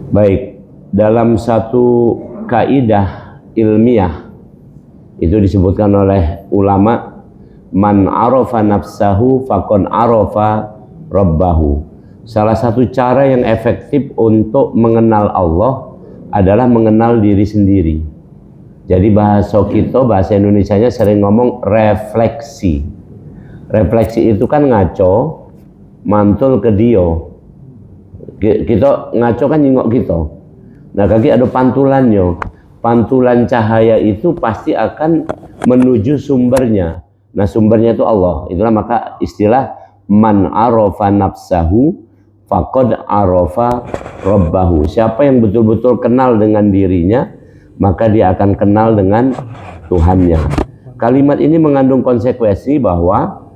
Baik, dalam satu kaidah ilmiah itu disebutkan oleh ulama, man arafa nafsahu faqad arafa rabbahu. Salah satu cara yang efektif untuk mengenal Allah adalah mengenal diri sendiri. Jadi bahasa Indonesianya sering ngomong refleksi. Refleksi itu kan ngaco, mantul ke dio. Kita ngaco kan nyingok kita. Nah kaki ada pantulannya. Pantulan cahaya itu pasti akan menuju sumbernya. Nah sumbernya itu Allah. Itulah maka istilah man arafa nafsahu faqad arafa rabbahu. Siapa yang betul-betul kenal dengan dirinya, maka dia akan kenal dengan Tuhannya. Kalimat ini mengandung konsekuensi bahwa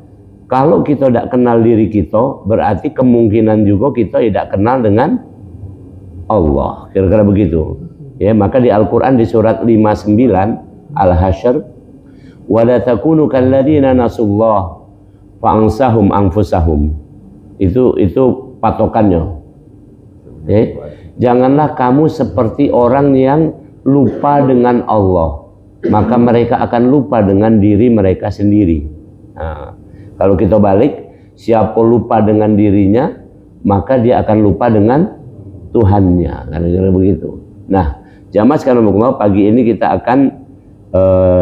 kalau kita tidak kenal diri kita, berarti kemungkinan juga kita tidak kenal dengan Allah. Kira-kira begitu. Ya, maka di Al-Quran di surat 59 Al-Hasyr, وَلَا تَكُونُوا كَالَّذِينَ نَسُوا اللَّهَ فَأَنْسَهُمْ أَنفُسَهُمْ. Itu patokannya. Ya. Janganlah kamu seperti orang yang lupa dengan Allah, maka mereka akan lupa dengan diri mereka sendiri. Nah, kalau kita balik, siapa lupa dengan dirinya, maka dia akan lupa dengan Tuhannya. Karena begitu. Nah, jamaah sekalian pagi ini kita akan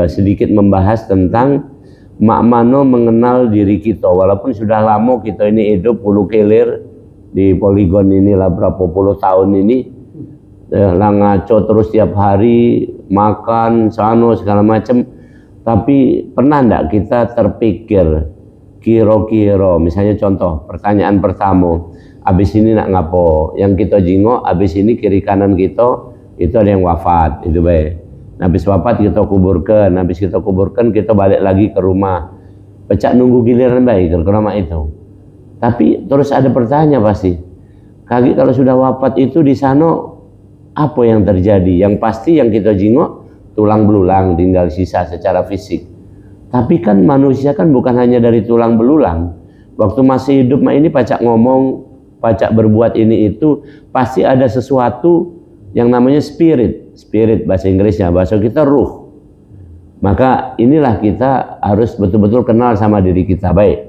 sedikit membahas tentang makmano mengenal diri kita. Walaupun sudah lama kita ini hidup puluh kelir di poligon inilah berapa puluh tahun ini, lah ngaco terus tiap hari, makan, sano segala macam. Tapi pernah enggak kita terpikir kira-kira, misalnya contoh pertanyaan pertama, abis ini nak ngapo? Yang kita jingok, abis ini kiri kanan kita itu ada yang wafat, itu baik. Habis wafat kita kuburkan, habis kita kuburkan kita balik lagi ke rumah. Pecah nunggu giliran baik ke rumah itu. Tapi terus ada pertanyaan pasti. Kaki kalau sudah wafat itu di sana apa yang terjadi? Yang pasti yang kita jingok tulang belulang, tinggal sisa secara fisik. Tapi kan manusia kan bukan hanya dari tulang belulang. Waktu masih hidup ini pacak ngomong, pacak berbuat ini itu, pasti ada sesuatu yang namanya spirit bahasa Inggrisnya, bahasa kita ruh. Maka inilah kita harus betul-betul kenal sama diri kita. Baik,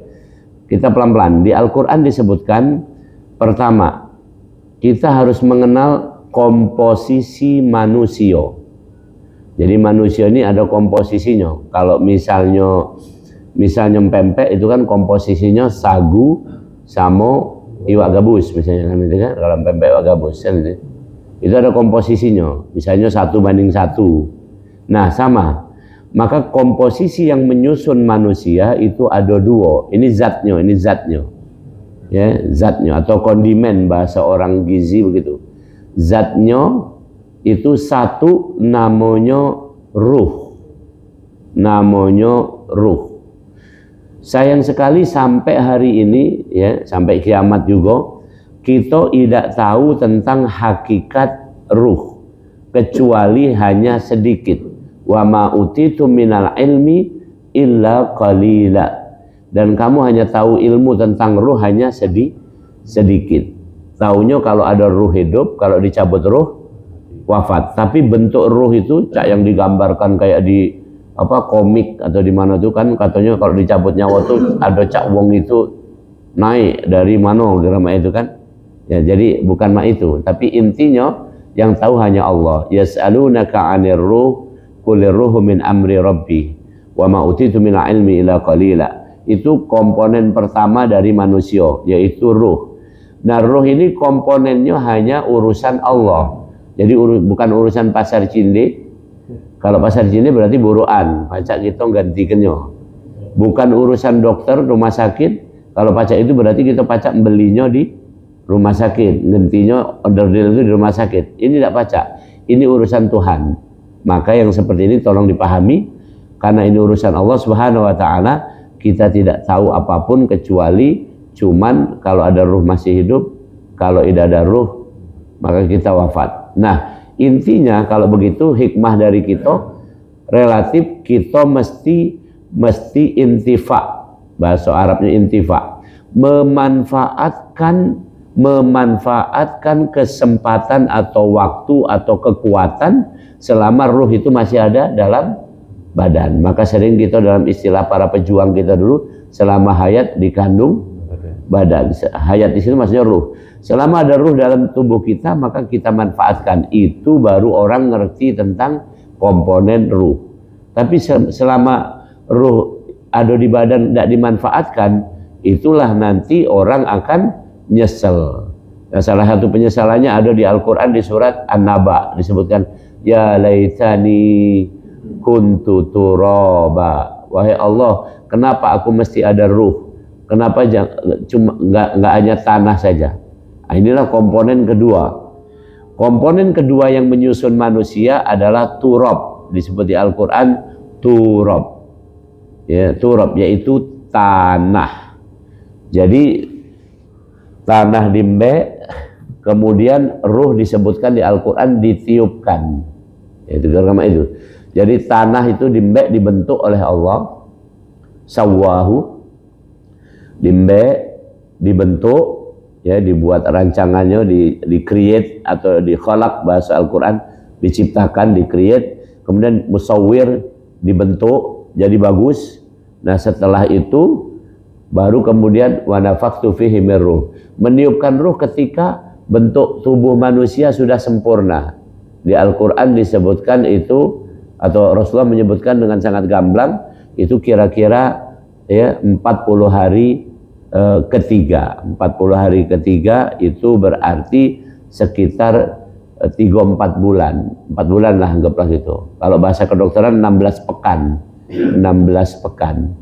kita pelan-pelan. Di Al-Quran disebutkan, pertama, kita harus mengenal komposisi manusia. Jadi manusia ini ada komposisinya. Kalau misalnya pempek itu kan komposisinya sagu sama iwak gabus misalnya kan, itu kan kalau pempek iwak gabus kan itu ada komposisinya, misalnya 1:1. Nah sama, maka komposisi yang menyusun manusia itu ada dua. Ini zatnya, ya, zatnya atau kondimen bahasa orang gizi begitu. Zatnya itu satu namanya ruh. Sayang sekali sampai hari ini, ya, sampai kiamat juga kita tidak tahu tentang hakikat ruh kecuali hanya sedikit. Wa ma utitu minal ilmi illa qalila. Dan kamu hanya tahu ilmu tentang ruh hanya sedikit. Taunya kalau ada ruh hidup, kalau dicabut ruh wafat. Tapi bentuk ruh itu cak yang digambarkan kayak di komik atau di mana tuh kan katanya kalau dicabut nyawa tuh ada cak wong itu naik dari mana drama itu kan. Ya, jadi bukan itu, tapi intinya yang tahu hanya Allah. Yas'alunaka 'anir ruh qulir ruhu min amri rabbi wa ma utitu minal ilmi illa qalila. Itu komponen pertama dari manusia, yaitu ruh. Nah, ruh ini komponennya hanya urusan Allah. Jadi bukan urusan pasar cinde. Kalau pasar cinde berarti buruan, pajak kita gantikannya. Bukan urusan dokter rumah sakit. Kalau pajak itu berarti kita pajak belinya di rumah sakit, gantinya order deal itu di rumah sakit. Ini tidak pacak, ini urusan Tuhan. Maka yang seperti ini tolong dipahami, karena ini urusan Allah Subhanahu wa Ta'ala. Kita tidak tahu apapun kecuali cuman kalau ada ruh masih hidup, kalau tidak ada ruh maka kita wafat. Nah, intinya kalau begitu hikmah dari kita relatif kita mesti intifa, bahasa Arabnya intifa, memanfaatkan memanfaatkan kesempatan atau waktu atau kekuatan selama ruh itu masih ada dalam badan. Maka sering kita dalam istilah para pejuang kita dulu, selama hayat dikandung badan. Hayat di sini maksudnya ruh. Selama ada ruh dalam tubuh kita, maka kita manfaatkan. Itu baru orang ngerti tentang komponen ruh. Tapi selama ruh ada di badan tidak dimanfaatkan, itulah nanti orang akan nyesel. Nah, salah satu penyesalannya ada di Al-Quran di surat An-Naba, disebutkan ya laitani kuntu turaba. Wahai Allah, kenapa aku mesti ada ruh? Kenapa cuma nggak hanya tanah saja? Nah, inilah komponen kedua. Komponen kedua yang menyusun manusia adalah turab, disebut di Al-Quran turab. Ya, turab yaitu tanah. Jadi tanah dimbe, kemudian ruh disebutkan di Al-Quran ditiupkan. Itu karena itu. Jadi tanah itu dimbe dibentuk oleh Allah, sawahu, dimbe dibentuk, ya, dibuat rancangannya, di create atau di khalaq bahasa Al-Quran, diciptakan, di create, kemudian musawwir dibentuk jadi bagus. Nah, setelah itu baru kemudian wa nafakhtu fihi min ruh, meniupkan ruh ketika bentuk tubuh manusia sudah sempurna. Di Al-Quran disebutkan itu, atau Rasulullah menyebutkan dengan sangat gamblang, itu kira-kira ya 40 hari ketiga. 40 hari ketiga itu berarti sekitar 3-4 bulan. 4 bulan lah anggaplah gitu. Kalau bahasa kedokteran 16 pekan. 16 pekan.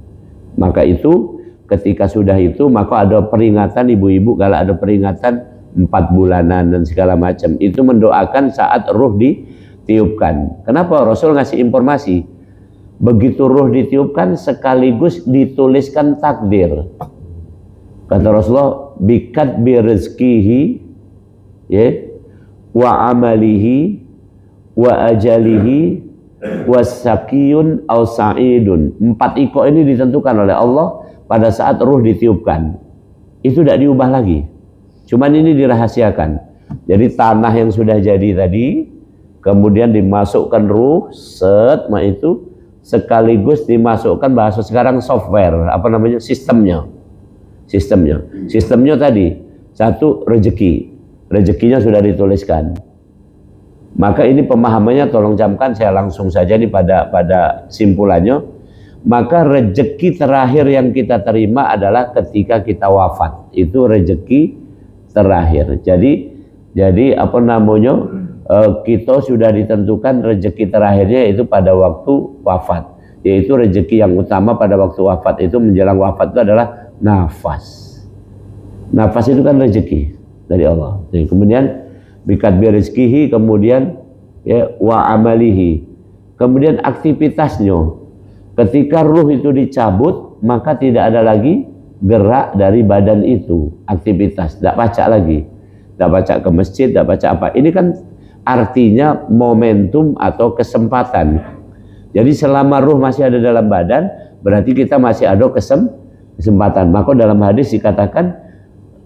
Maka itu ketika sudah itu, maka ada peringatan ibu-ibu, kalau ada peringatan 4 bulanan dan segala macam, itu mendoakan saat ruh ditiupkan. Kenapa Rasul ngasih informasi? Begitu ruh ditiupkan sekaligus dituliskan takdir. Kata Rasulullah, bikat bi rizkihi, ya, wa amalihi wa ajalihi wasakiyun aw sa'idun. 4 iko ini ditentukan oleh Allah pada saat ruh ditiupkan. Itu tidak diubah lagi. Cuman ini dirahasiakan. Jadi tanah yang sudah jadi tadi, kemudian dimasukkan ruh, itu sekaligus dimasukkan, bahasa sekarang software, apa namanya, sistemnya tadi, satu rezeki, rezekinya sudah dituliskan. Maka ini pemahamannya tolong camkan, saya langsung saja nih pada simpulannya. Maka rezeki terakhir yang kita terima adalah ketika kita wafat. Itu rezeki terakhir. Jadi apa namanya, kita sudah ditentukan rezeki terakhirnya itu pada waktu wafat. Yaitu rezeki yang utama pada waktu wafat itu, menjelang wafat itu adalah nafas. Nafas itu kan rezeki dari Allah. Jadi, kemudian bikat bi rizkihi, kemudian ya wa amalihi, kemudian aktivitasnya. Ketika ruh itu dicabut, maka tidak ada lagi gerak dari badan itu, aktivitas, tidak baca lagi, tidak baca ke masjid, tidak baca apa. Ini kan artinya momentum atau kesempatan. Jadi selama ruh masih ada dalam badan, berarti kita masih ada kesempatan. Maka dalam hadis dikatakan,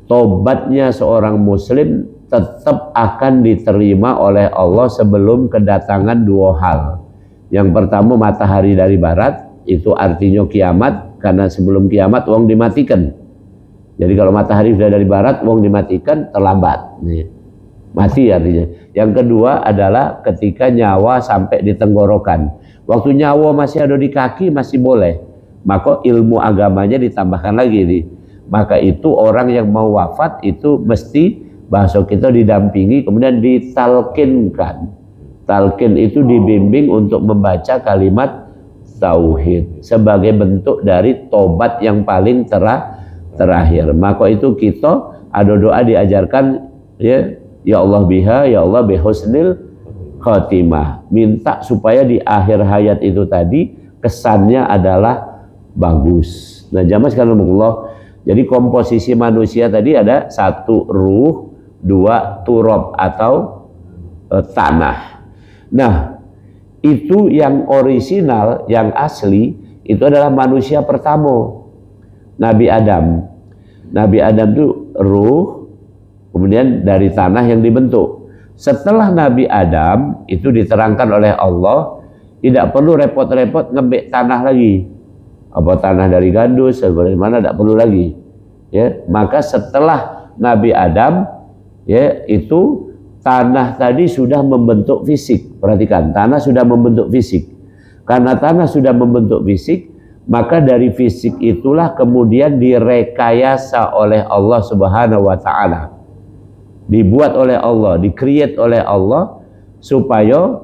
tobatnya seorang muslim tetap akan diterima oleh Allah sebelum kedatangan 2 hal. Yang pertama, matahari dari barat, itu artinya kiamat, karena sebelum kiamat wong dimatikan. Jadi kalau matahari sudah dari barat, wong dimatikan, terlambat, mati artinya. Yang kedua adalah ketika nyawa sampai di tenggorokan. Waktu nyawa masih ada di kaki masih boleh, maka ilmu agamanya ditambahkan lagi. Maka itu orang yang mau wafat itu mesti, bahasa kita, didampingi, kemudian ditalkinkan. Talqin itu dibimbing untuk membaca kalimat tauhid sebagai bentuk dari tobat yang paling terakhir. Maka itu kita ada doa diajarkan, ya Allah biha, ya Allah bihusnil khatimah. Minta supaya di akhir hayat itu tadi kesannya adalah bagus. Nah, jamaah sekalian Allah, jadi komposisi manusia tadi ada 1 ruh, 2 turab atau tanah. Nah, itu yang orisinal, yang asli, itu adalah manusia pertama, Nabi Adam. Nabi Adam itu ruh, kemudian dari tanah yang dibentuk. Setelah Nabi Adam itu diterangkan oleh Allah, tidak perlu repot-repot ngebek tanah lagi. Apa tanah dari gandus, dari mana, tidak perlu lagi. Ya, maka setelah Nabi Adam, ya, itu tanah tadi sudah membentuk fisik. Perhatikan, tanah sudah membentuk fisik. Karena tanah sudah membentuk fisik, maka dari fisik itulah kemudian direkayasa oleh Allah Subhanahu wa taala. Dibuat oleh Allah, dikreat oleh Allah supaya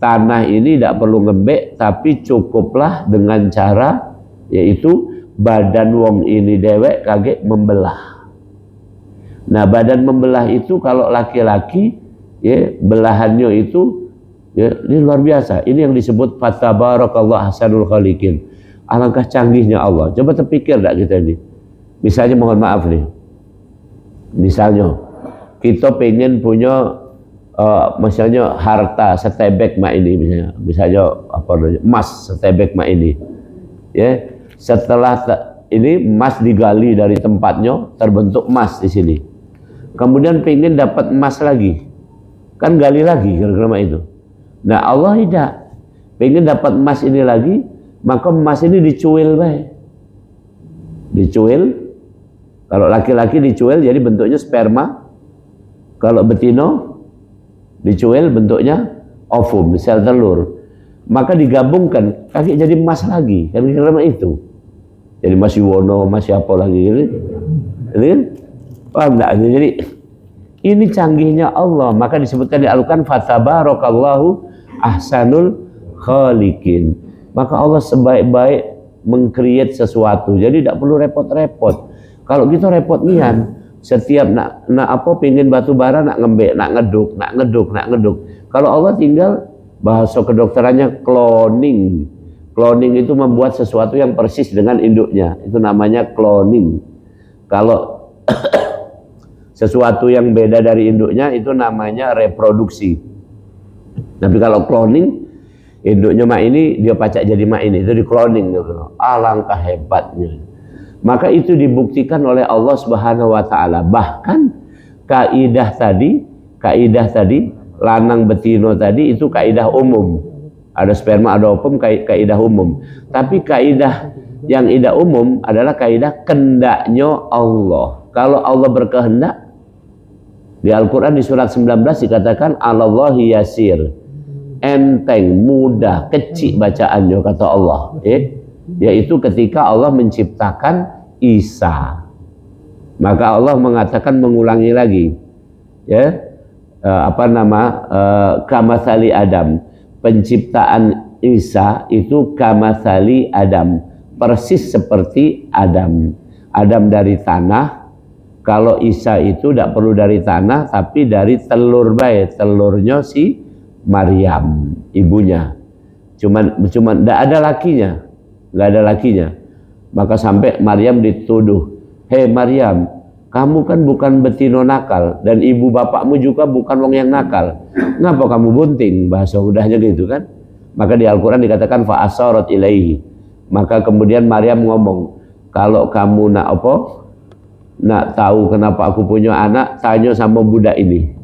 tanah ini tidak perlu ngembek, tapi cukuplah dengan cara yaitu badan wong ini dewek membelah. Nah, badan membelah itu kalau laki-laki, ya, belahannya itu, ya, ini luar biasa. Ini yang disebut fatabarakallahu ahsanul khaliqin. Alangkah canggihnya Allah. Coba terpikir enggak kita ini? Misalnya, mohon maaf nih. Misalnya kita pengen punya misalnya harta setebek mak ini, misalnya apa namanya, emas setebek mak ini, ya, setelah ini emas digali dari tempatnya terbentuk emas di sini, kemudian pengen dapat emas lagi, kan gali lagi kira-kira itu. Nah, Allah tidak, pengen dapat emas ini lagi, maka emas ini dicuil baik, dicuil. Kalau laki-laki dicuil jadi bentuknya sperma, kalau betino dicuil bentuknya ovum, sel telur, maka digabungkan kaki jadi emas lagi, kan kira-kira itu. Jadi masih wono, masih apa lagi gitu. Ini kan paham enggak? Jadi ini canggihnya Allah, maka disebutkan di Al-Qur'an fatabarakallahu ahsanul khaliqin. Maka Allah sebaik-baik mengkreat sesuatu, jadi tidak perlu repot-repot. Kalau kita repot nian, setiap nak apa pingin batu bara nak ngembek, nak ngeduk. Kalau Allah tinggal, bahasa kedokterannya cloning. Cloning itu membuat sesuatu yang persis dengan induknya, itu namanya cloning. Kalau sesuatu yang beda dari induknya itu namanya reproduksi. Tapi kalau cloning, induknya mak ini dia pacak jadi mak ini, itu di cloning gitu. Alangkah hebatnya. Maka itu dibuktikan oleh Allah Subhanahu wa taala. Bahkan kaidah tadi lanang betino tadi itu kaidah umum. Ada sperma, ada ovum, kaidah umum. Tapi kaidah yang tidak umum adalah kaidah kendaknya Allah. Kalau Allah berkehendak, di Al-Qur'an di surat 19 dikatakan Allahi yasir. Enteng, mudah, kecil bacaannya kata Allah, yaitu ketika Allah menciptakan Isa, maka Allah mengatakan, mengulangi lagi, ya, kamatsali Adam, penciptaan Isa itu kamatsali Adam, persis seperti Adam. Adam dari tanah, kalau Isa itu tidak perlu dari tanah, tapi dari telur baik, telurnya si Maryam, ibunya. Cuman tidak ada lakinya. Nggak ada lakinya. Maka sampai Maryam dituduh, hei Maryam, kamu kan bukan betino nakal, dan ibu bapakmu juga bukan wong yang nakal, ngapa kamu bunting? Bahasa udahnya gitu kan. Maka di Al-Quran dikatakan fa'asarat ilaihi, maka kemudian Maryam ngomong, kalau kamu nak tahu kenapa aku punya anak, tanya sama budak ini.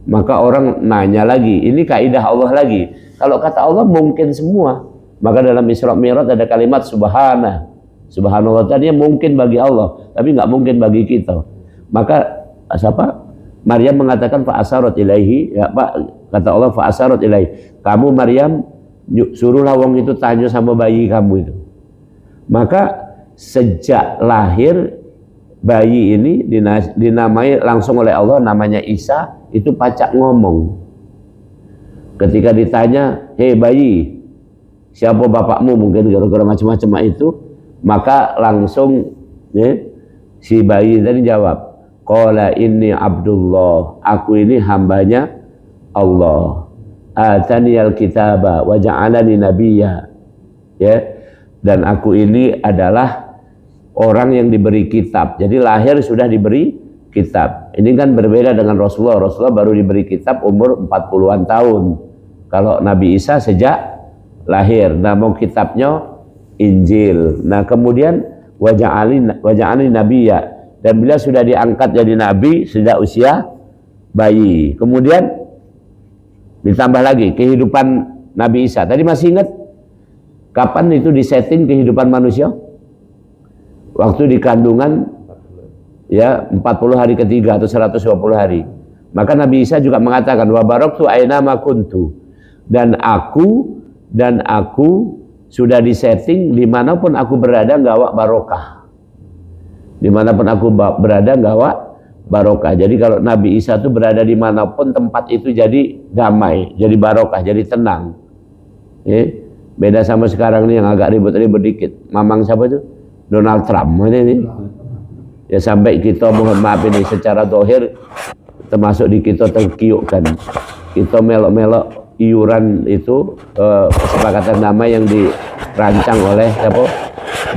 Maka orang nanya lagi, ini kaidah Allah lagi. Kalau kata Allah mungkin semua. Maka dalam Isra Mi'raj ada kalimat subhanallah, tadinya mungkin bagi Allah, tapi nggak mungkin bagi kita. Maka Maryam mengatakan fa'asarat ilaihi, ya Pak, kata Allah fa'asarat ilaihi, kamu Maryam suruhlah wong itu tanya sama bayi kamu itu. Maka sejak lahir bayi ini dinamai langsung oleh Allah, namanya Isa, itu pacak ngomong. Ketika ditanya, hei bayi, siapa bapakmu, mungkin gara-gara macam-macam itu, maka langsung si bayi tadi jawab, qala inni abdullah, aku ini hambanya Allah, ataniyal kitaba wa ja'alani nabiyya, ya, dan aku ini adalah orang yang diberi kitab. Jadi lahir sudah diberi kitab. Ini kan berbeda dengan Rasulullah. Rasulullah baru diberi kitab umur 40-an tahun. Kalau Nabi Isa sejak lahir, nama kitabnya Injil. Nah kemudian waja'alni nabiyya, dan beliau sudah diangkat jadi nabi sejak usia bayi. Kemudian ditambah lagi kehidupan Nabi Isa. Tadi masih ingat kapan itu disetting kehidupan manusia? Waktu di kandungan, ya, 40 hari ketiga atau 120 hari. Maka Nabi Isa juga mengatakan wa baraktu aina ma kuntu, dan aku sudah disetting dimanapun aku berada nggawa barokah. Dimanapun aku berada nggawa barokah. Jadi kalau Nabi Isa itu berada dimanapun tempat itu jadi damai, jadi barokah, jadi tenang. Beda sama sekarang nih yang agak ribet-ribet dikit. Mamang siapa itu? Donald Trump ini. Ya sampai kita mohon maaf ini secara dohir termasuk di kita terkiukkan. Kita melok-melok iuran itu kesepakatan damai yang dirancang oleh siapa?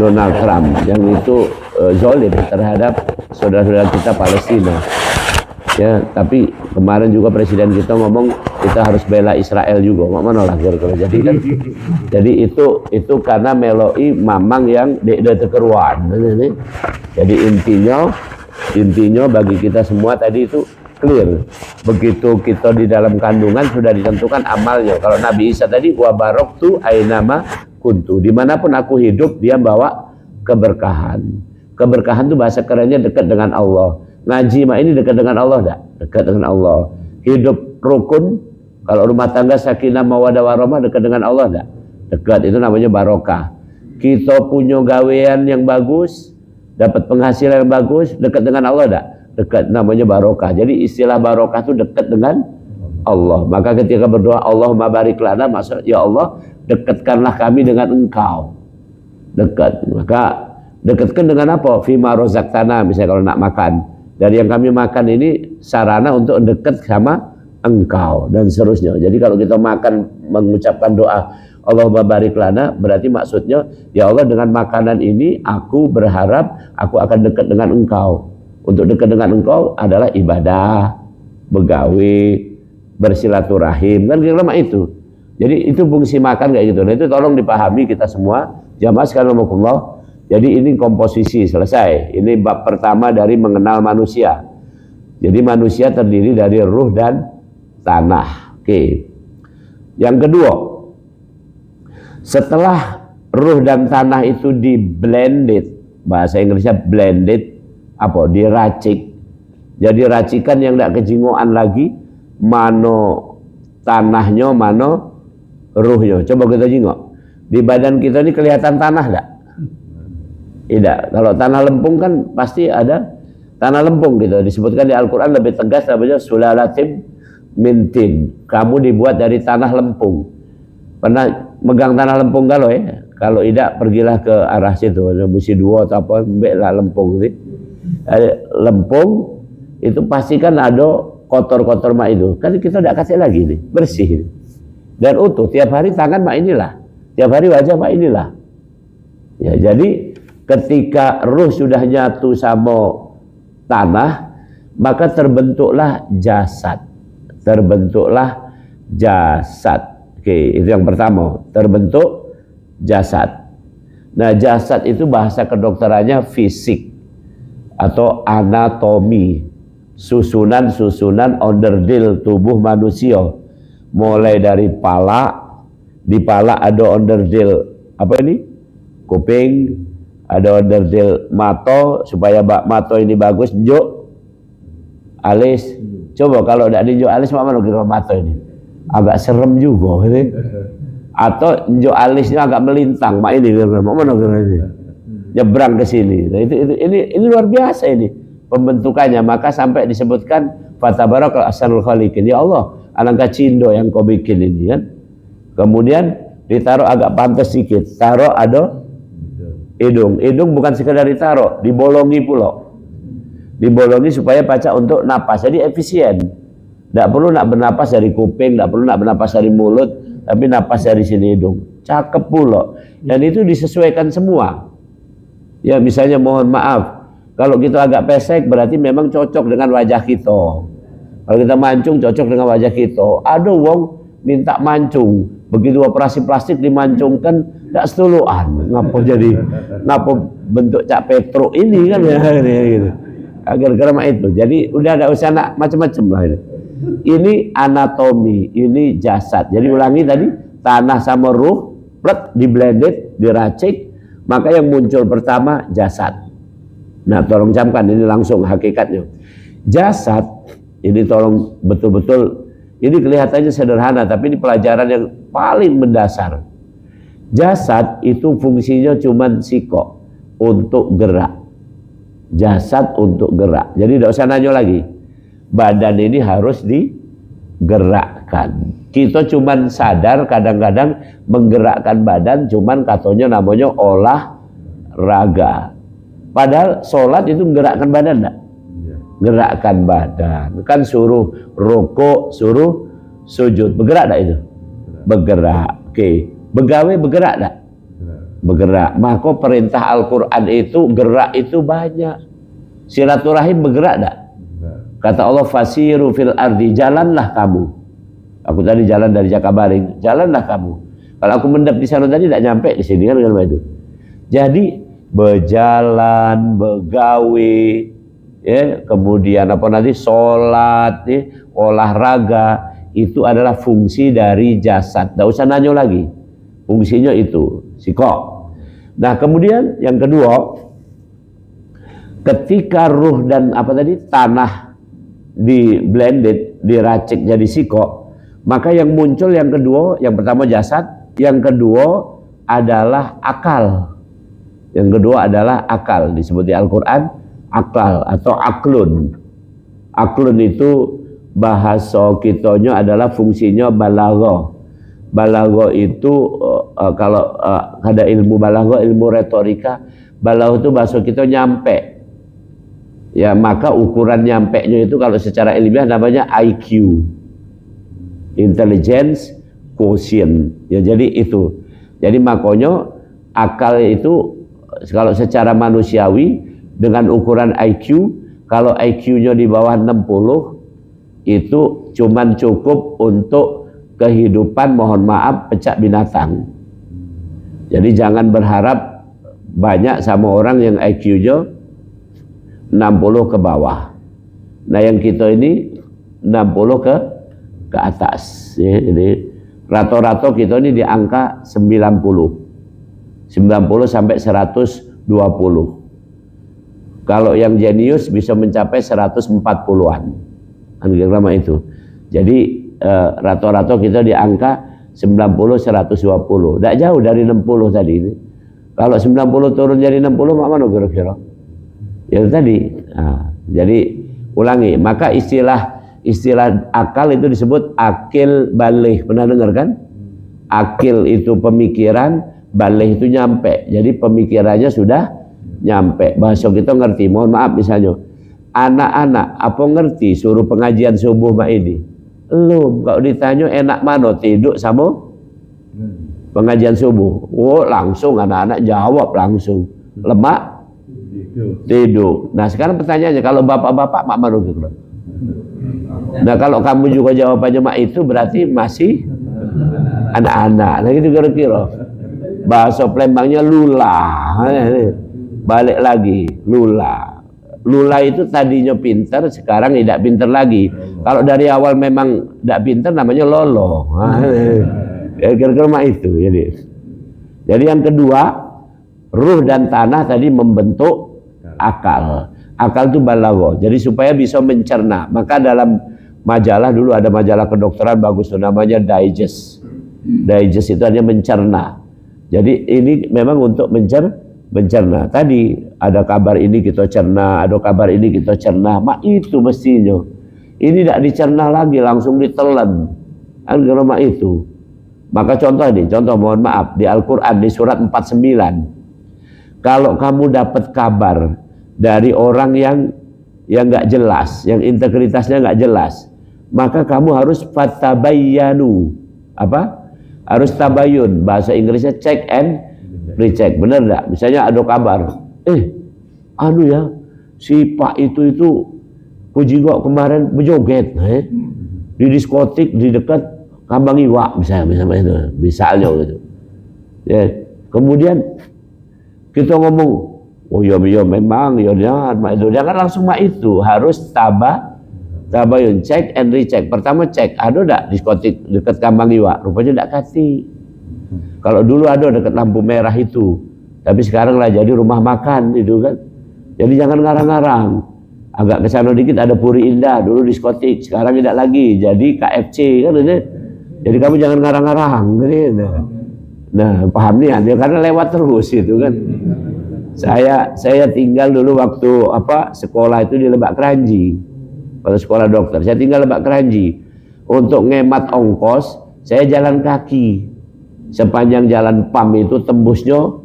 Donald Trump, yang itu zalim terhadap saudara-saudara kita Palestina. Ya, tapi kemarin juga presiden kita ngomong kita harus bela Israel juga. Mana lah kira-kira. Jadi kan, jadi itu karena meloi mamang yang de tekeruan. Jadi intinya bagi kita semua tadi itu clear. Begitu kita di dalam kandungan sudah ditentukan amalnya. Kalau Nabi Isa tadi wa baraktu ainama kuntu, dimanapun aku hidup dia bawa keberkahan. Keberkahan itu bahasa kerennya dekat dengan Allah. Ngaji mah ini dekat dengan Allah enggak? Dekat dengan Allah. Hidup rukun, kalau rumah tangga sakinah mawaddah warahmah dekat dengan Allah enggak? Dekat, itu namanya barokah. Kita punya gawean yang bagus, dapat penghasilan yang bagus, dekat dengan Allah enggak? Dekat, namanya barokah. Jadi istilah barokah itu dekat dengan Allah. Maka ketika berdoa Allahumma barik lana, maksudnya ya Allah dekatkanlah kami dengan Engkau. Dekat. Maka dekatkan dengan apa? Fima rozaqtana, misalnya kalau nak makan. Dari yang kami makan ini sarana untuk dekat sama Engkau dan seterusnya. Jadi kalau kita makan mengucapkan doa Allahumma barik lana, berarti maksudnya ya Allah dengan makanan ini aku berharap aku akan dekat dengan Engkau. Untuk dekat dengan Engkau adalah ibadah, begawe, bersilaturahim, kan kira-kira itu. Jadi itu fungsi makan kayak gitu. Nah itu tolong dipahami kita semua. Jamaah sekalian rahimakumullah. Jadi ini komposisi selesai. Ini bab pertama dari mengenal manusia. Jadi manusia terdiri dari ruh dan tanah. Oke. Yang kedua, setelah ruh dan tanah itu di blended, bahasa Inggrisnya blended, apa? Diracik. Jadi racikan yang tidak kejingoan lagi, mano tanahnya, mano ruhnya. Coba kita jingok. Di badan kita ini kelihatan tanah enggak? Tidak. Kalau tanah lempung kan pasti ada tanah lempung gitu. Disebutkan di Al-Quran lebih tegas namanya sulalatim mintin. Kamu dibuat dari tanah lempung. Pernah megang tanah lempung kalau ya? Kalau tidak pergilah ke arah situ. Ada Musi Dua atau apa, lah lempung nih. Lempung itu pasti kan ada kotor-kotor mak itu. Kan kita tidak kasih lagi nih, bersih. Dan utuh. Tiap hari tangan mak inilah. Tiap hari wajah mak inilah. Ya, jadi ketika ruh sudah nyatu sama tanah, maka terbentuklah jasad. Terbentuklah jasad. Oke, itu yang pertama. Terbentuk jasad. Nah, jasad itu bahasa kedokterannya fisik atau anatomi. Susunan-susunan onderdil tubuh manusia. Mulai dari pala, di pala ada onderdil apa ini? Kuping, ada onderdil mata, supaya mata ini bagus, njuk alis. Coba kalau tidak njuk alis, mana kira mata ini? Agak serem juga ini. Atau njuk alisnya agak melintang, mak ini mana kira ini? Nyebrang ke sini. Nah, ini luar biasa ini pembentukannya. Maka sampai disebutkan fatabarakal ahsanul khaliqin. Ya Allah, alangkah cindo yang kau bikin ini kan. Kemudian ditaruh agak pantas sedikit, taruh ada hidung. Hidung bukan sekedar ditaruh, dibolongi pula. Dibolongi supaya baca untuk napas. Jadi efisien. Tidak perlu nak bernapas dari kuping, tidak perlu nak bernapas dari mulut, tapi napas dari sini hidung. Cakep pula. Dan itu disesuaikan semua. Ya misalnya mohon maaf, kalau kita agak pesek berarti memang cocok dengan wajah kita. Kalau kita mancung cocok dengan wajah kita. Ada wong minta mancung, begitu operasi plastik dimancungkan tidak setuluan. Ngapa jadi, ngapa bentuk Cak Petro ini kan ya, gitu. Gara-gara itu. Jadi udah ada usaha macam-macam lah ini. Ini anatomi, ini jasad. Jadi ulangi tadi, tanah sama ruh, plek, di blended, diracik, maka yang muncul pertama jasad. Nah, tolong camkan ini langsung hakikatnya. Jasad ini tolong betul-betul, ini kelihatannya sederhana, tapi ini pelajaran yang paling mendasar. Jasad itu fungsinya cuma siko, untuk gerak. Jasad untuk gerak. Jadi tidak usah nanya lagi. Badan ini harus digerakkan. Kita cuman sadar kadang-kadang menggerakkan badan, cuman katanya namanya olahraga. Padahal sholat itu menggerakkan badan enggak? Gerakkan badan. Kan suruh rukuk, suruh sujud. Bergerak enggak itu? Bergerak. Oke. Begawe bergerak enggak? Bergerak. Maka perintah Al-Quran itu gerak itu banyak. Silaturahim bergerak tak? Kata Allah, fasiru fil ardi, jalanlah kamu. Aku tadi jalan dari Jakabaring, jalanlah kamu. Kalau aku mendap di sana tadi tidak nyampe di sini kan itu. Jadi berjalan, begawe, ya, kemudian apa nanti sholat, ya, olahraga, itu adalah fungsi dari jasad. Tidak usah nanya lagi. Fungsinya itu sikok. Nah, kemudian yang kedua, ketika ruh dan apa tadi tanah di blended, diracik jadi sikok, maka yang muncul yang kedua, yang pertama jasad, yang kedua adalah akal. Yang kedua adalah akal, disebut di Al-Quran akal atau aklun. Aklun itu bahasa kitanya adalah fungsinya balaghah. Balaghah itu kalau ada ilmu balaghah, ilmu retorika, balaghah itu bahasa kita nyampe. Ya, maka ukuran nyampe-nya itu kalau secara ilmiah namanya IQ. Intelligence quotient. Ya, jadi itu. Jadi makanya akal itu kalau secara manusiawi dengan ukuran IQ, kalau IQ-nya di bawah 60 itu cuman cukup untuk kehidupan, mohon maaf, pecah binatang. Jadi jangan berharap banyak sama orang yang IQ-nya 60 ke bawah. Nah, yang kita ini 60 ke atas. Ya, jadi rata-rata kita ini di angka 90 sampai 120. Kalau yang jenius bisa mencapai 140-an. Kan kira-kira itu. Jadi rata-rata kita di angka 90-120. Tidak jauh dari 60 tadi. Kalau 90 turun jadi 60, mana kira-kira? Ya tadi. Nah, jadi ulangi. Maka istilah akal itu disebut akil balih. Pernah dengar kan? Akil itu pemikiran, balih itu nyampe. Jadi pemikirannya sudah nyampe. Bahasa kita ngerti. Mohon maaf misalnya, anak-anak apa ngerti suruh pengajian subuh mak ini? Lu kalau ditanya enak mana tidur sama pengajian subuh, oh langsung anak-anak jawab langsung. Lemak tidur. Nah, sekarang pertanyaannya, kalau bapak-bapak mak mana gitu? Nah, kalau kamu juga jawabannya mak itu berarti masih anak-anak. Nah, gitu kira-kira. Bahasa Palembangnya lula. Balik lagi lula. Lula itu tadinya pinter, sekarang tidak pinter lagi. Kalau dari awal memang tidak pinter, namanya lolo. Ya, kira-kira itu. Jadi yang kedua, ruh dan tanah tadi membentuk akal. Akal itu balaghah. Jadi supaya bisa mencerna. Maka dalam majalah dulu ada majalah kedokteran bagus, namanya Digest. Digest itu hanya mencerna. Jadi ini memang untuk mencerna. Tadi ada kabar ini kita cerna, ada kabar ini kita cerna. Mak itu mestinya. Ini tidak dicerna lagi, langsung ditelan. Kan mak itu. Maka contoh ini, contoh mohon maaf di Al-Quran di surat 49. Kalau kamu dapat kabar dari orang yang nggak jelas, yang integritasnya nggak jelas, maka kamu harus fatabayyanu. Apa? Harus tabayun. Bahasa Inggrisnya check and recheck. Benar enggak? Misalnya ada kabar, anu ya, si Pak itu puji kok kemarin berjoget di diskotik di dekat Kambang Iwak misalnya gitu. Ya, kemudian kita ngomong, Oh iya memang, ya jangan langsung mak itu, harus tabayun, cek and recheck. Pertama cek, ada enggak diskotik dekat Kambang Iwa? Rupanya enggak kasih. Kalau dulu ada dekat lampu merah itu, tapi sekarang lah jadi rumah makan itu kan. Jadi jangan ngarang-ngarang. Agak ke sana dikit ada Puri Indah, dulu diskotik, sekarang tidak lagi, jadi KFC kan ini. Jadi kamu jangan ngarang-ngarang gitu. Nah, paham nih ya, karena lewat terus itu kan. Saya tinggal dulu waktu sekolah itu di Lebak Keranji. Pada sekolah dokter, saya tinggal Lebak Keranji. Untuk ngemat ongkos, saya jalan kaki. Sepanjang jalan PAM itu tembusnya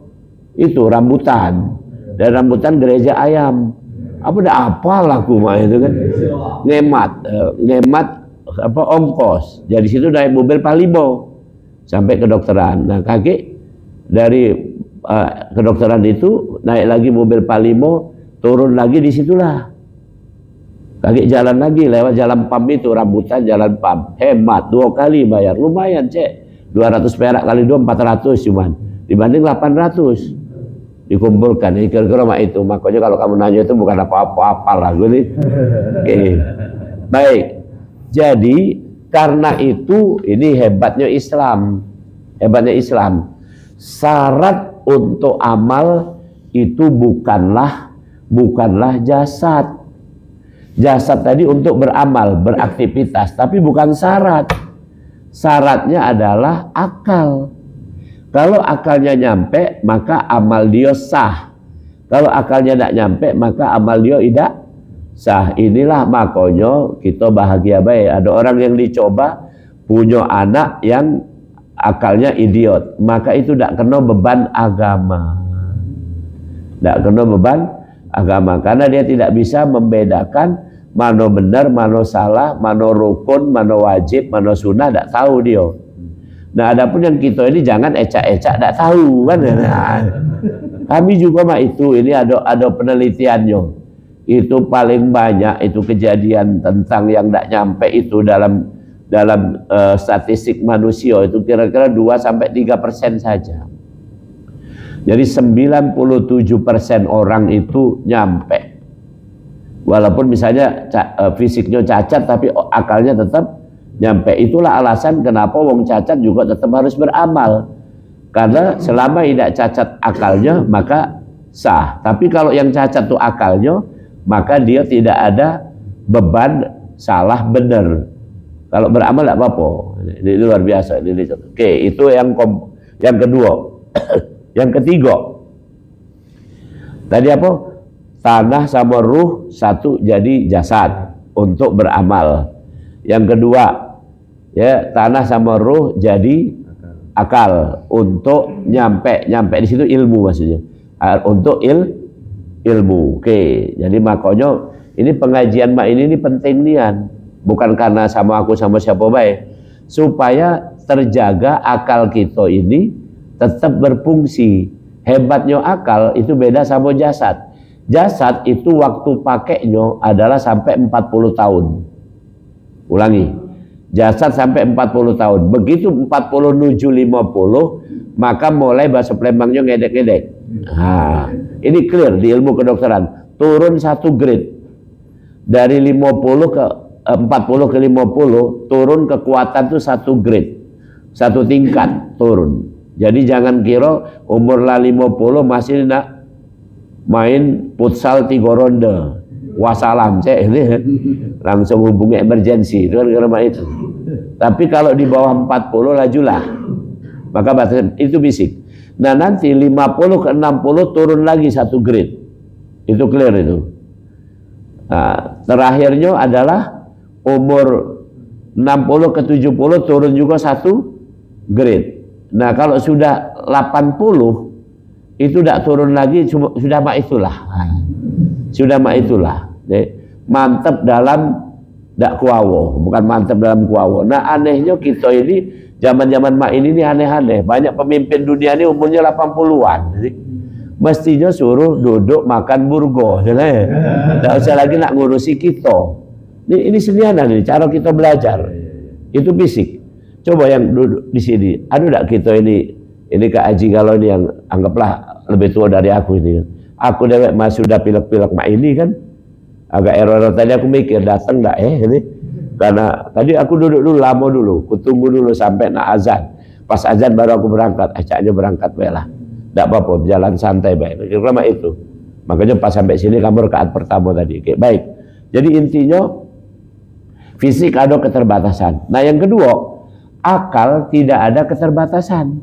itu rambutan. Dan rambutan gereja ayam. Apa laku mah itu kan. Ngemat ongkos. Jadi situ naik mobil Palimo sampai kedokteran. Nah, kaki dari kedokteran itu naik lagi mobil Palimo, turun lagi di situlah. Kaki jalan lagi lewat jalan PAM itu, rambutan jalan PAM. Hemat, 2 kali bayar. Lumayan, Cek. 200 perak kali 2 400 cuman. Dibanding 800. Dikumpulkan. Ini kira-kira itu. Makanya kalau kamu nanya itu bukan apa-apa lah gue nih. Oke. Baik. Jadi karena itu ini hebatnya Islam. Hebatnya Islam. Syarat untuk amal itu bukanlah jasad. Jasad tadi untuk beramal, beraktivitas, tapi bukan syarat. Syaratnya adalah akal. Kalau akalnya nyampe, maka amal dia sah. Kalau akalnya tidak nyampe, maka amal dia tidak sah. Inilah makanya kita bahagia baik. Ada orang yang dicoba punya anak yang akalnya idiot, maka itu tidak kena beban agama. Tidak kena beban agama karena dia tidak bisa membedakan mana benar, mana salah, mana rukun, mana wajib, mana sunnah, tidak tahu dia. Nah, adapun yang kita ini jangan ecak-ecak, tidak tahu kan. Nah, kami juga mah itu, ini ada penelitiannya. Itu paling banyak itu kejadian tentang yang tidak nyampe itu dalam statistik manusia itu kira-kira 2-3% saja. Jadi 97% orang itu nyampe. Walaupun misalnya fisiknya cacat tapi akalnya tetap nyampe. Itulah alasan kenapa wong cacat juga tetap harus beramal. Karena selama tidak cacat akalnya maka sah. Tapi kalau yang cacat itu akalnya, maka dia tidak ada beban salah benar. Kalau beramal tidak apa-apa. Ini luar biasa. Oke, itu yang kedua. Yang ketiga, tadi apa? Tanah sama ruh satu jadi jasad untuk beramal. Yang kedua, ya tanah sama ruh jadi akal untuk nyampe di situ ilmu maksudnya. Untuk ilmu. Oke, jadi makanya ini pengajian mak ini penting nian. Bukan karena sama aku sama siapa baik, supaya terjaga akal kita ini tetap berfungsi. Hebatnya akal itu beda sama jasad. Jasad itu waktu pakainya adalah sampai 40 tahun. Ulangi. Jasad sampai 40 tahun. Begitu 40 menuju 50, maka mulai bahasa Palembangnya ngedek-ngedek. Nah, ini clear di ilmu kedokteran. Turun 1 grade. Dari 50 ke 40 ke 50, turun kekuatan itu 1 grade. 1 tingkat turun. Jadi jangan kira umur lah 50 masih nak main futsal 3 ronde. Wassalam, cek ini langsung hubungi emergency itu kan karena itu. Tapi kalau di bawah 40 lajulah. Maka batas itu fisik. Nah, nanti 50 ke 60 turun lagi 1 grade. Itu clear itu. Nah, terakhirnya adalah umur 60 ke 70 turun juga 1 grade. Nah, kalau sudah 80 itu tidak turun lagi, sudah mak itulah. Sudah mak itulah. Mantap dalam dak kuawo, bukan mantap dalam kuawo. Nah, anehnya kita ini zaman-zaman mak ini aneh-aneh. Banyak pemimpin dunia ini umurnya 80-an. Mestinya suruh duduk makan burgo. Tidak usah lagi nak ngurusi kita. Ini seniana nih cara kita belajar. Itu fisik. Coba yang duduk di sini, ada enggak kita ini Kak Haji kalau ini yang anggaplah lebih tua dari aku ini. Aku dewek mas sudah pilek-pilek mak ini kan. Agak error tadi aku mikir datang enggak ini. Karena tadi aku duduk dulu lama dulu, kutunggu dulu sampai nak azan. Pas azan baru aku berangkat, ajaknya berangkat lah. Enggak apa-apa, jalan santai baik. Kira-kira itu. Makanya pas sampai sini kamu rakaat pertama tadi. Oke, baik. Jadi intinya fisik ada keterbatasan. Nah, yang kedua, akal tidak ada keterbatasan.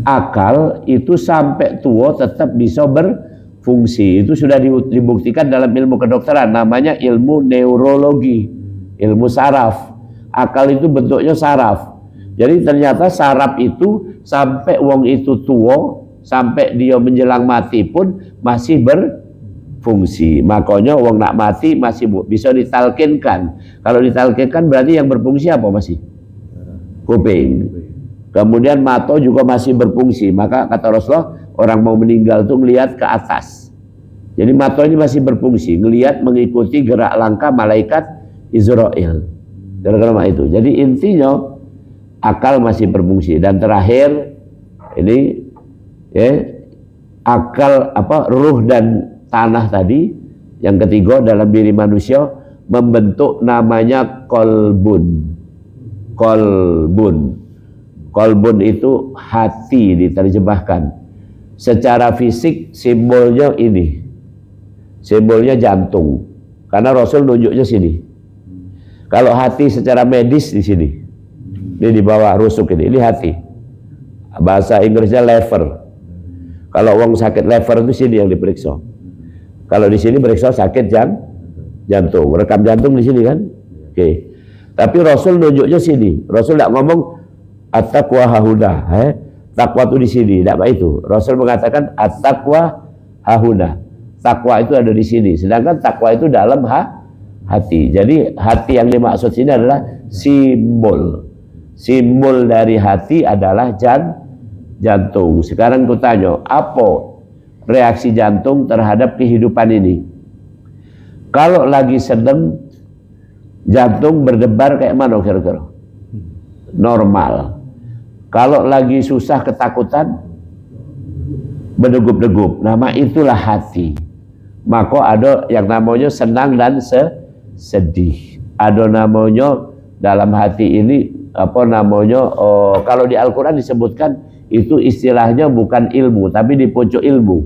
Akal itu sampai tua tetap bisa berfungsi. Itu sudah dibuktikan dalam ilmu kedokteran, namanya ilmu neurologi, ilmu saraf. Akal itu bentuknya saraf. Jadi ternyata saraf itu sampai wong itu tua, sampai dia menjelang mati pun masih berfungsi. Makanya wong nak mati masih bisa ditalkinkan. Kalau ditalkinkan berarti yang berfungsi apa masih? Kuping. Kemudian mata juga masih berfungsi. Maka kata Rasulullah, orang mau meninggal itu melihat ke atas. Jadi matanya masih berfungsi, ngelihat mengikuti gerak langkah malaikat Israel. Gara-gara itu. Jadi intinya akal masih berfungsi. Dan terakhir ini ya, akal ruh dan tanah tadi. Yang ketiga dalam diri manusia membentuk namanya kolbun. Kolbun itu hati diterjemahkan. Secara fisik simbolnya ini. Simbolnya jantung. Karena Rasul nunjuknya sini. Kalau hati secara medis di sini. Ini di bawah rusuk ini. Ini hati. Bahasa Inggrisnya lever. Kalau orang sakit lever itu sini yang diperiksa. Kalau di sini periksa sakit jantung. Rekam jantung di sini kan. Oke. Tapi Rasul nunjuknya sini. Rasul tidak ngomong at-taqwa hahuna, takwa itu di sini, tidak itu. Rasul mengatakan at-taqwa hahuna, takwa itu ada di sini. Sedangkan takwa itu dalam hati. Jadi hati yang dimaksud sini adalah simbol. Simbol dari hati adalah jantung. Sekarang ku tanya, apa reaksi jantung terhadap kehidupan ini? Kalau lagi sedang, jantung berdebar kayak mana kira-kira? Normal. Kalau lagi susah ketakutan, berdegup-degup. Nama itulah hati. Maka ada yang namanya senang dan sedih. Ada namanya dalam hati ini kalau di Al-Quran disebutkan itu istilahnya bukan ilmu, tapi di pojok ilmu.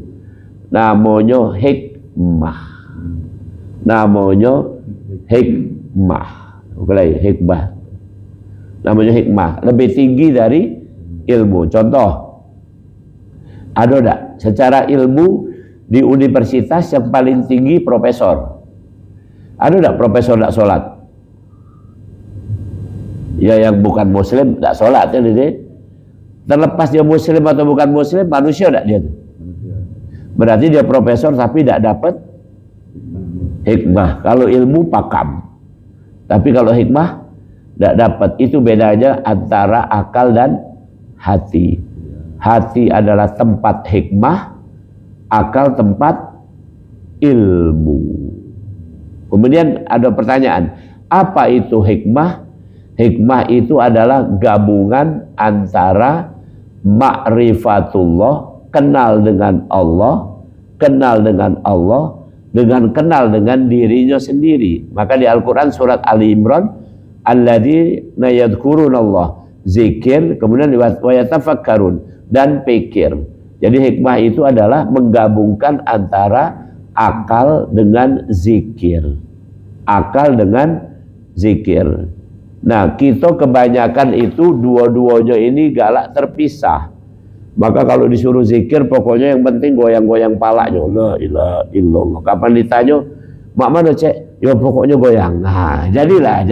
Namanya hikmah. Namanya hikmah. Hikmah. Namanya hikmah, lebih tinggi dari ilmu. Contoh, ada enggak secara ilmu di universitas yang paling tinggi profesor? Ada enggak profesor enggak sholat? Ya yang bukan muslim enggak sholat ya dia. Terlepas dia muslim atau bukan muslim, manusia enggak dia? Berarti dia profesor tapi enggak dapat hikmah. Kalau ilmu pakam, tapi kalau hikmah tidak dapat. Itu bedanya antara akal dan hati. Hati adalah tempat hikmah, akal tempat ilmu. Kemudian ada pertanyaan, apa itu hikmah? Hikmah itu adalah gabungan antara ma'rifatullah, kenal dengan Allah, dengan kenal dengan dirinya sendiri. Maka di Al-Quran surat Ali Imran, alladzina yadhkurunallah, zikir, kemudian wa yatafakkarun, dan pikir. Jadi hikmah itu adalah menggabungkan antara akal dengan zikir. Akal dengan zikir. Nah, kita kebanyakan itu dua-duanya ini galak terpisah. Maka kalau disuruh zikir, pokoknya yang penting goyang-goyang palanya. La ilaha illallah. Kapan ditanya, mak mana cek? Ya pokoknya goyang. Nah, jadilah.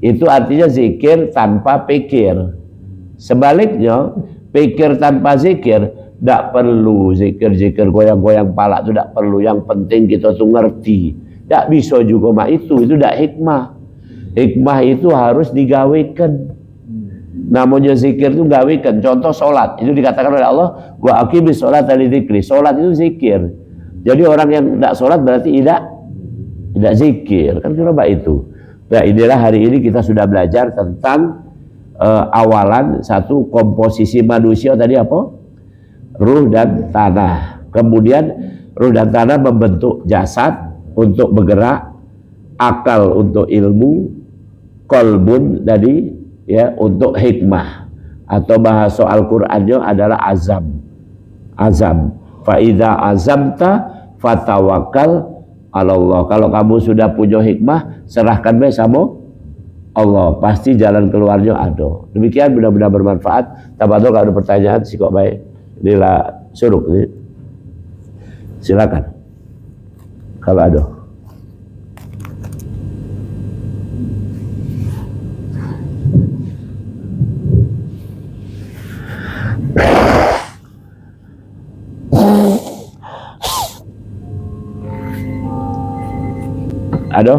Itu artinya zikir tanpa pikir. Sebaliknya, pikir tanpa zikir, tidak perlu zikir-zikir goyang-goyang pala itu tidak perlu. Yang penting kita tuh ngerti. Tidak bisa juga mak itu tidak hikmah. Hikmah itu harus digawekan. Namanya zikir itu gawekan. Contoh sholat, itu dikatakan oleh Allah, wa aqimis sholata lidzikri. Sholat itu zikir. Jadi orang yang tidak sholat berarti tidak zikir. Kan coba itu. Nah, inilah hari ini kita sudah belajar tentang awalan satu komposisi manusia tadi apa? Ruh dan tanah. Kemudian ruh dan tanah membentuk jasad untuk bergerak, akal untuk ilmu, kolbun tadi ya untuk hikmah, atau bahasa Al-Qur'annya adalah azam. Azam. Fa idza azamta fatawakkal 'ala Allah. Kalau kamu sudah punya hikmah, serahkan bae sama Allah, pasti jalan keluarnya ada. Demikian, mudah-mudahan bermanfaat. Tabadol kalau ada pertanyaan sih kok baik. Inilah suruk ini. Silakan. Kalau ada. Ada?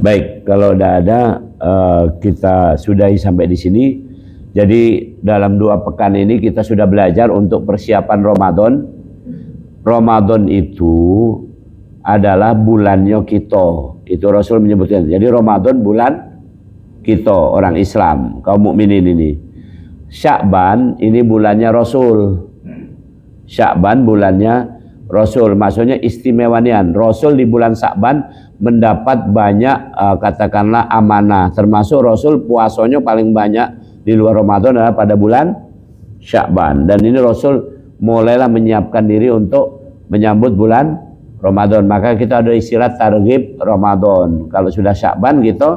Baik, kalau tidak ada kita sudahi sampai di sini. Jadi dalam 2 pekan ini kita sudah belajar untuk persiapan Ramadan. Ramadan itu adalah bulannya kita. Itu Rasul menyebutkan. Jadi Ramadan bulan kita orang Islam, kaum mukminin ini. Sya'ban ini bulannya Rasul. Sya'ban bulannya Rasul, maksudnya istimewanian. Rasul di bulan Sya'ban mendapat banyak katakanlah amanah, termasuk Rasul puasanya paling banyak di luar Ramadan adalah pada bulan Sya'ban. Dan ini Rasul mulailah menyiapkan diri untuk menyambut bulan Ramadan. Maka kita ada istilah targhib Ramadan. Kalau sudah Sya'ban gitu,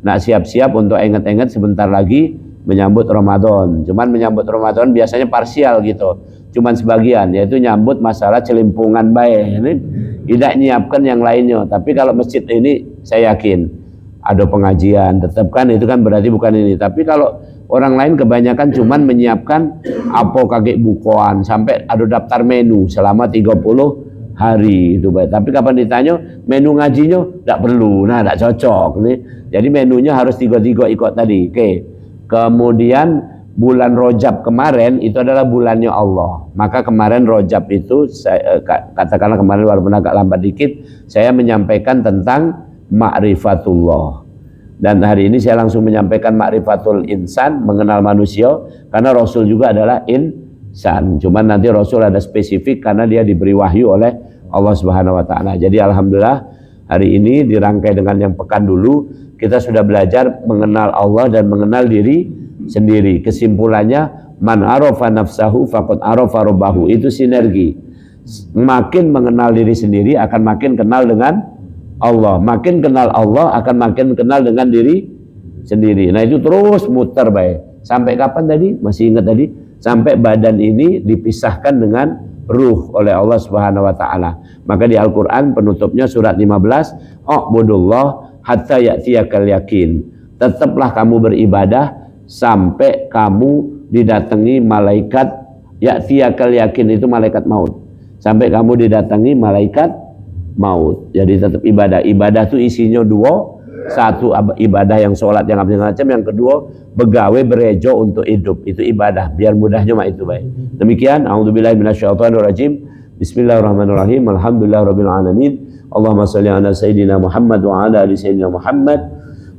nak siap-siap untuk ingat-ingat sebentar lagi menyambut Ramadan. Cuman menyambut Ramadan biasanya parsial gitu, cuman sebagian, yaitu nyambut masalah celimpungan baik. Ini tidak nyiapkan yang lainnya. Tapi kalau masjid ini saya yakin ada pengajian, tetap kan itu kan berarti bukan ini. Tapi kalau orang lain kebanyakan cuman menyiapkan apa kaget bukuan sampai ada daftar menu selama 30 hari itu baik. Tapi kapan ditanya menu ngajinya tidak perlu, nah tidak cocok nih. Jadi menunya harus 3 ikut tadi. Oke. Kemudian bulan Rajab kemarin itu adalah bulannya Allah. Maka kemarin Rajab itu katakanlah kemarin walaupun agak lambat dikit, saya menyampaikan tentang ma'rifatullah. Dan hari ini saya langsung menyampaikan ma'rifatul insan, mengenal manusia, karena Rasul juga adalah insan. Cuman nanti Rasul ada spesifik karena dia diberi wahyu oleh Allah Subhanahu wa taala. Jadi alhamdulillah hari ini dirangkai dengan yang pekan dulu, kita sudah belajar mengenal Allah dan mengenal diri sendiri. Kesimpulannya, man arafa nafsahu faqad arafa rabbahu. Itu sinergi. Makin mengenal diri sendiri akan makin kenal dengan Allah. Makin kenal Allah akan makin kenal dengan diri sendiri. Nah itu terus muter baik. Sampai kapan tadi? Masih ingat tadi? Sampai badan ini dipisahkan dengan ruh oleh Allah Subhanahu wa taala. Maka di Al-Qur'an penutupnya surat 15, "U'budullah hatta ya'tiyakal yakin." Tetaplah kamu beribadah sampai kamu didatangi malaikat ya'tiyakal yakin, itu malaikat maut. Sampai kamu didatangi malaikat maut. Jadi tetap ibadah. Ibadah itu isinya 2. Satu ibadah yang sholat yang macam, yang kedua begawe berejo untuk hidup, itu ibadah. Biar mudahnya mah itu baik. Demikian, a'udzubillahi minasyaitonirrajim. Bismillahirrahmanirrahim. Alhamdulillahirabbil alamin. Allahumma shalli ala sayyidina Muhammad wa ala ali sayyidina Muhammad.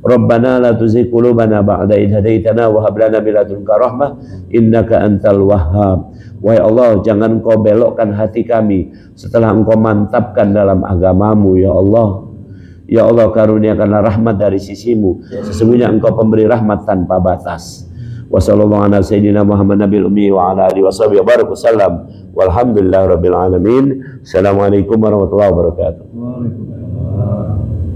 Rabbana la tuzigh qulubana ba'da idh hadaitana wa hab lana min ladunka rahmah innaka antal wahhab. Wahai Allah, jangan Engkau belokkan hati kami setelah Engkau mantapkan dalam agamamu, ya Allah. Ya Allah, karuniakanlah rahmat dari sisimu. Sesungguhnya Engkau pemberi rahmat tanpa batas. Wa sallallahu ala sayyidina Muhammad nabil ummi wa ala alihi washabihi wa barik wasallam. Walhamdulillahirabbil alamin. Assalamualaikum warahmatullahi wabarakatuh.